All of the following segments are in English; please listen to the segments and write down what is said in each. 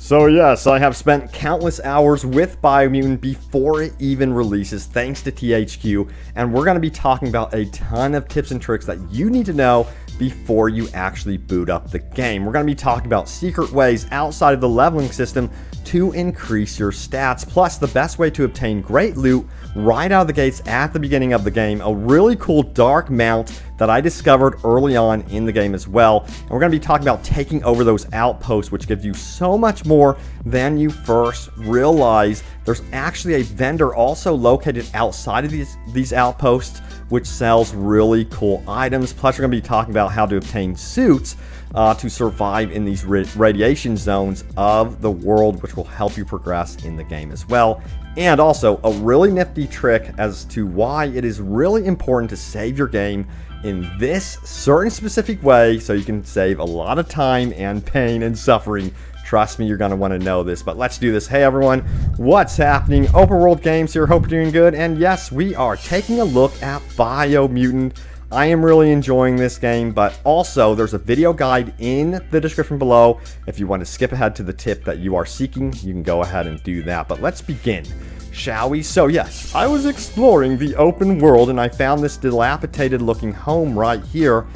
So yes, I have spent countless hours with Biomutant before it even releases, thanks to THQ, and we're going to be talking about a ton of tips and tricks that you need to know before you actually boot up the game. We're going to be talking about secret ways outside of the leveling system to increase your stats, plus the best way to obtain great loot right out of the gates at the beginning of the game, a really cool dark mount that I discovered early on in the game as well. And we're going to be talking about taking over those outposts, which gives you so much more than you first realize. There's actually a vendor also located outside of these outposts, which sells really cool items. Plus, we're going to be talking about how to obtain suits to survive in these radiation zones of the world, which will help you progress in the game as well. And also a really nifty trick as to why it is really important to save your game in this certain specific way so you can save a lot of time and pain and suffering. Trust me, you're going to want to know this, but let's do this. Hey everyone, what's happening? Open World Games here, hope you're doing good. And yes, we are taking a look at Biomutant. I am really enjoying this game, but also there's a video guide in the description below. If you want to skip ahead to the tip that you are seeking, you can go ahead and do that. But let's begin, shall we? So yes, I was exploring the open world and I found this dilapidated looking home right here.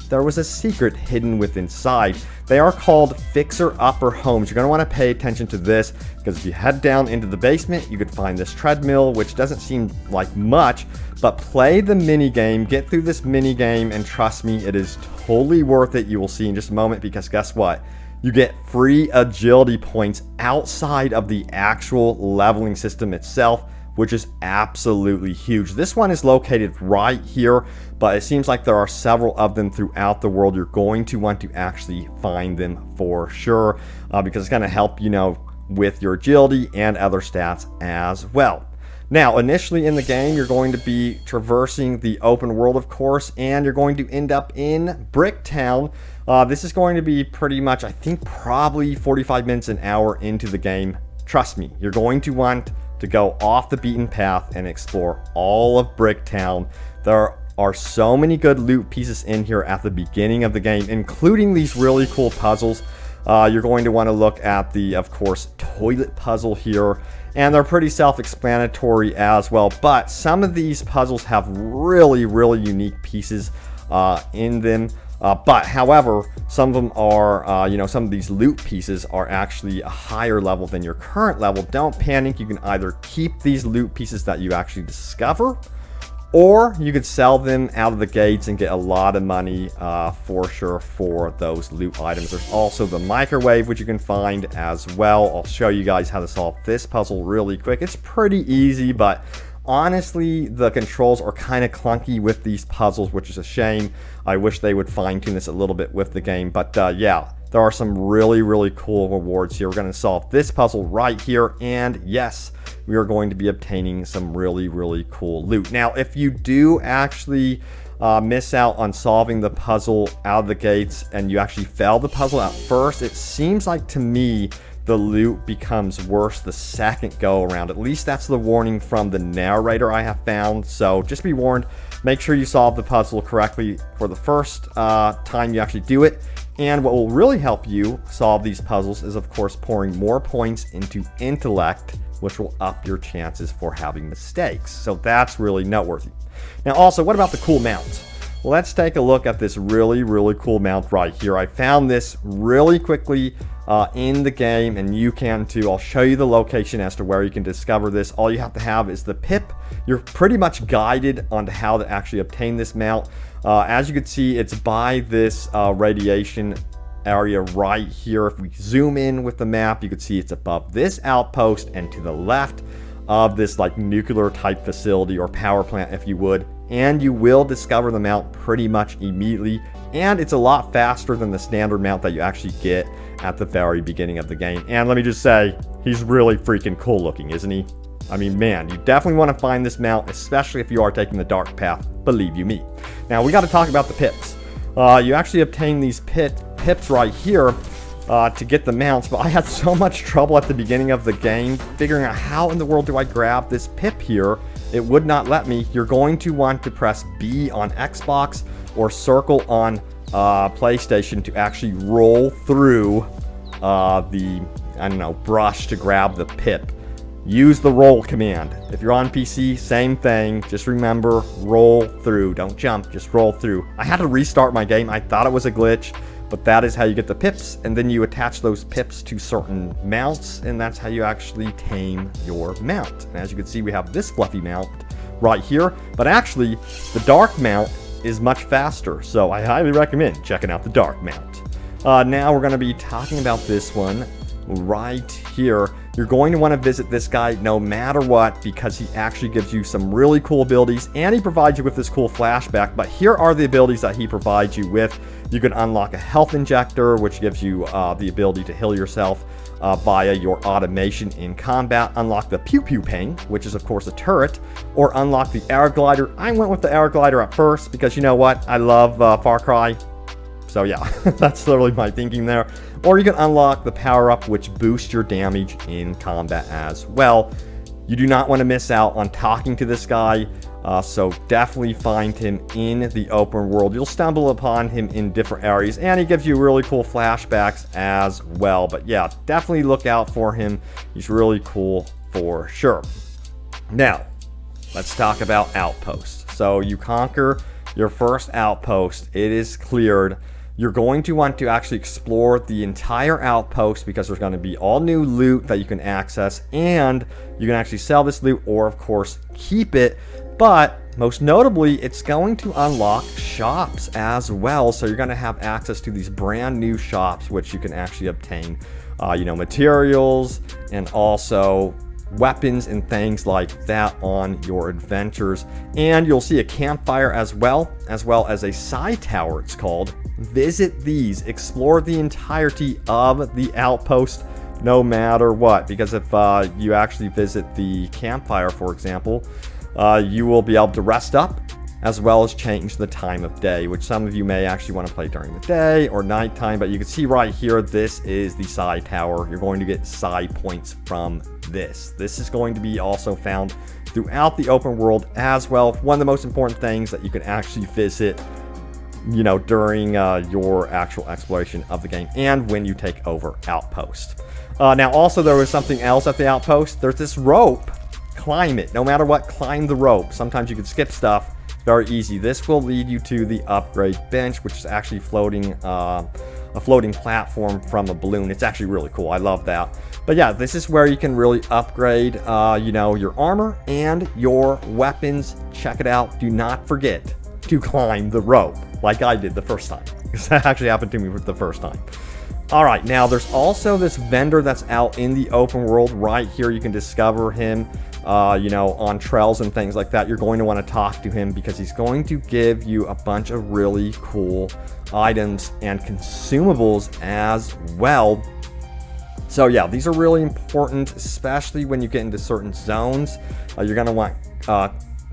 There was a secret hidden within inside. They are called fixer-upper homes. You're going to want to pay attention to this because if you head down into the basement, you could find this treadmill, which doesn't seem like much, but play the mini game, get through this mini game, and trust me, it is totally worth it. You will see in just a moment, because guess what? You get free agility points outside of the actual leveling system itself, which is absolutely huge. This one is located right here, but it seems like there are several of them throughout the world. You're going to want to actually find them for sure, because it's going to help, you know, with your agility and other stats as well. Now, initially in the game, you're going to be traversing the open world, of course, and you're going to end up in Bricktown. This is going to be pretty much, I think, probably 45 minutes, an hour into the game. Trust me, you're going to want to go off the beaten path and explore all of Bricktown. There are so many good loot pieces in here at the beginning of the game, including these really cool puzzles. You're going to want to look at the, of course, toilet puzzle here, and they're pretty self-explanatory as well, but some of these puzzles have really unique pieces in them. But however, some of them are, some of these loot pieces are actually a higher level than your current level. Don't panic. You can either keep these loot pieces that you actually discover, or you could sell them out of the gates and get a lot of money for sure for those loot items. There's also the microwave, which you can find as well. I'll show you guys how to solve this puzzle really quick. It's pretty easy, but honestly, the controls are kind of clunky with these puzzles, which is a shame. I wish they would fine-tune this a little bit with the game, but yeah, there are some really cool rewards here. We're going to solve this puzzle right here, and yes, we are going to be obtaining some really cool loot. Now, if you do actually miss out on solving the puzzle out of the gates and you actually fail the puzzle at first, it seems like to me the loot becomes worse the second go around. At least that's the warning from the narrator I have found. So just be warned, make sure you solve the puzzle correctly for the first time you actually do it. And what will really help you solve these puzzles is, of course, pouring more points into intellect, which will up your chances for having mistakes. So that's really noteworthy. Now also, what about the cool mounts? Let's take a look at this really cool mount right here. I found this really quickly in the game, and you can too. I'll show you the location as to where you can discover this. All you have to have is the pip. You're pretty much guided on how to actually obtain this mount. As you can see, it's by this radiation area right here. If we zoom in with the map, you can see it's above this outpost and to the left of this like nuclear type facility or power plant, if you would. And you will discover the mount pretty much immediately, and it's a lot faster than the standard mount that you actually get at the very beginning of the game. And let me just say, he's really freaking cool looking, isn't he? I mean, man, you definitely want to find this mount, especially if you are taking the dark path, believe you me. Now, we got to talk about the pips. You actually obtain these pips right here to get the mounts, but I had so much trouble at the beginning of the game figuring out how in the world do I grab this pip here. It would not let me. You're going to want to press B on Xbox or circle on PlayStation to actually roll through the I don't know, brush to grab the pip. Use the roll command. If you're on PC, same thing. Just remember, roll through. Don't jump, just roll through. I had to restart my game. I thought it was a glitch, but that is how you get the pips, and then you attach those pips to certain mounts, and that's how you actually tame your mount. And as you can see, we have this fluffy mount right here, but actually, the dark mount is much faster, so I highly recommend checking out the dark mount. Now we're going to be talking about this one right here. You're going to want to visit this guy no matter what, because he actually gives you some really cool abilities, and he provides you with this cool flashback. But here are the abilities that he provides you with. You can unlock a health injector, which gives you the ability to heal yourself via your automation in combat. Unlock the pew pew ping, which is of course a turret, or unlock the air glider. I went with the air glider at first because you know what, I love Far Cry. So yeah, that's literally my thinking there. Or you can unlock the power-up, which boosts your damage in combat as well. You do not want to miss out on talking to this guy, so definitely find him in the open world. You'll stumble upon him in different areas, and he gives you really cool flashbacks as well. But yeah, definitely look out for him. He's really cool for sure. Now, let's talk about Outposts. So you conquer your first outpost. It is cleared. You're going to want to actually explore the entire outpost because there's going to be all new loot that you can access, and you can actually sell this loot or of course keep it. But most notably, it's going to unlock shops as well. So you're going to have access to these brand new shops, which you can actually obtain, materials and also weapons and things like that on your adventures. And you'll see a campfire as well as a side tower, it's called. Visit these, explore the entirety of the outpost no matter what, because if you actually visit the campfire, for example, you will be able to rest up as well as change the time of day, which some of you may actually want to play during the day or nighttime. But you can see right here, this is the side tower. You're going to get side points from this. This is going to be also found throughout the open world as well. One of the most important things that you can actually visit, during your actual exploration of the game and when you take over Outpost. Now, also, there was something else at the Outpost. There's this rope. Climb it. No matter what, climb the rope. Sometimes you can skip stuff. Very easy. This will lead you to the upgrade bench, which is actually floating, a floating platform from a balloon. It's actually really cool. I love that. But yeah, this is where you can really upgrade, your armor and your weapons. Check it out. Do not forget to climb the rope like I did the first time, because that actually happened to me for the first time. All right, now there's also this vendor that's out in the open world right here. You can discover him, on trails and things like that. You're going to want to talk to him because he's going to give you a bunch of really cool items and consumables as well. So yeah, these are really important, especially when you get into certain zones. You're going to want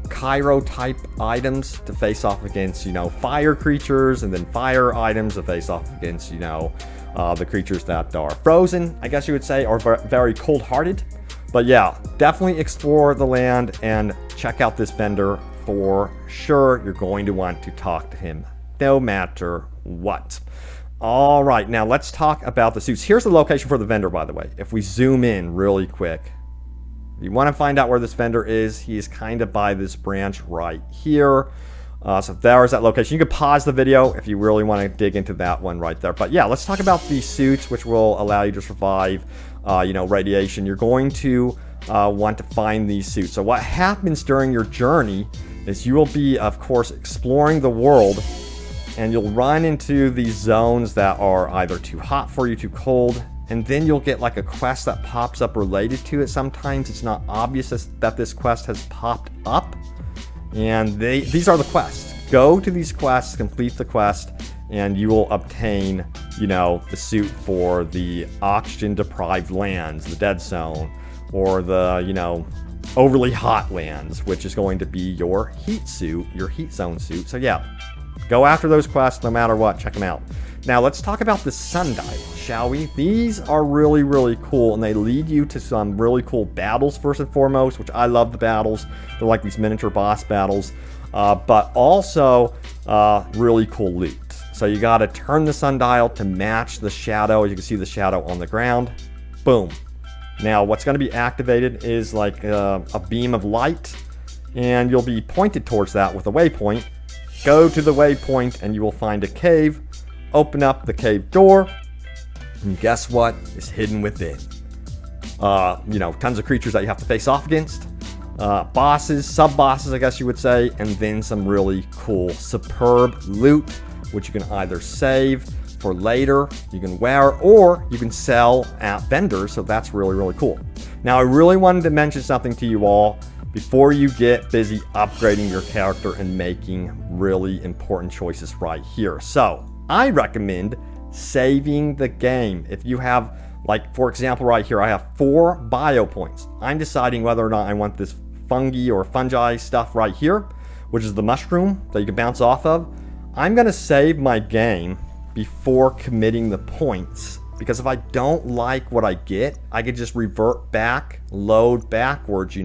Cairo type items to face off against, fire creatures, and then fire items to face off against, the creatures that are frozen, I guess you would say, or very cold-hearted. But yeah, definitely explore the land and check out this vendor for sure. You're going to want to talk to him no matter what. All right, now let's talk about the suits. Here's the location for the vendor, by the way. If we zoom in really quick, if you want to find out where this vendor is, he is kind of by this branch right here. So there's that location. You can pause the video if you really want to dig into that one right there. But yeah, let's talk about these suits, which will allow you to survive, radiation. You're going to want to find these suits. So what happens during your journey is you will be, of course, exploring the world, and you'll run into these zones that are either too hot for you, too cold, and then you'll get like a quest that pops up related to it. Sometimes it's not obvious that this quest has popped up. And these are the quests. Go to these quests, complete the quest, and you will obtain, the suit for the oxygen-deprived lands, the dead zone, or the, overly hot lands, which is going to be your heat suit, your heat zone suit. So yeah, go after those quests no matter what. Check them out. Now let's talk about the sundials, shall we? These are really, really cool, and they lead you to some really cool battles first and foremost, which I love the battles. They're like these miniature boss battles, but also really cool loot. So you got to turn the sundial to match the shadow. You can see the shadow on the ground. Boom. Now, what's going to be activated is like a beam of light, and you'll be pointed towards that with a waypoint. Go to the waypoint, and you will find a cave. Open up the cave door, and guess what is hidden within? Tons of creatures that you have to face off against. Bosses, sub-bosses, I guess you would say, and then some really cool, superb loot, which you can either save for later, you can wear, or you can sell at vendors, so that's really, really cool. Now, I really wanted to mention something to you all before you get busy upgrading your character and making really important choices right here. So, I recommend saving the game. If you have, like, for example, right here, I have 4 bio points. I'm deciding whether or not I want this fungi or fungi stuff right here, which is the mushroom that you can bounce off of. I'm going to save my game before committing the points, because if I don't like what I get, I could just revert back, load backwards,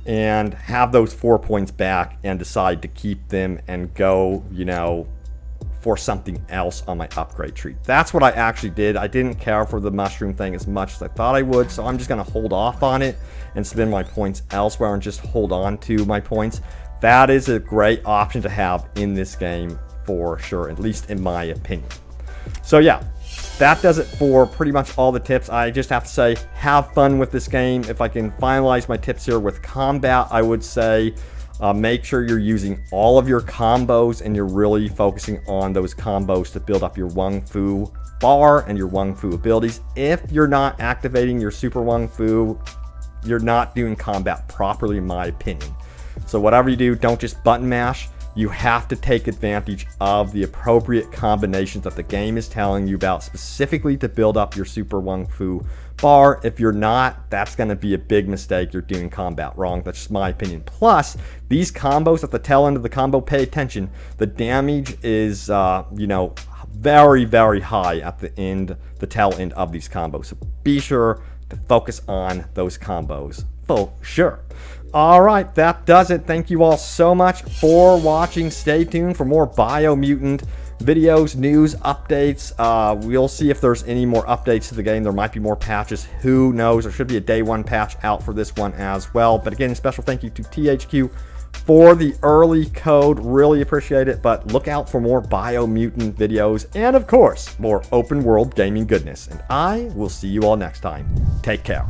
and have those 4 points back and decide to keep them and go, for something else on my upgrade tree. That's what I actually did. I didn't care for the mushroom thing as much as I thought I would, so I'm just going to hold off on it and spend my points elsewhere and just hold on to my points. That is a great option to have in this game for sure, at least in my opinion. So yeah, that does it for pretty much all the tips. I just have to say, have fun with this game. If I can finalize my tips here with combat, I would say make sure you're using all of your combos and you're really focusing on those combos to build up your Wung Fu bar and your Wung Fu abilities. If you're not activating your Super Wung Fu, you're not doing combat properly, in my opinion. So whatever you do, don't just button mash. You have to take advantage of the appropriate combinations that the game is telling you about, specifically to build up your Super Wung Fu bar. If you're not, that's going to be a big mistake. You're doing combat wrong. That's just my opinion. Plus, these combos at the tail end of the combo, pay attention. The damage is, very, very high at the tail end of these combos. So be sure to focus on those combos for sure. All right, that does it. Thank you all so much for watching. Stay tuned for more Biomutant videos, news, updates. We'll see if there's any more updates to the game. There might be more patches. Who knows? There should be a day 1 patch out for this one as well. But again, special thank you to THQ for the early code. Really appreciate it. But look out for more Biomutant videos and, of course, more open world gaming goodness. And I will see you all next time. Take care.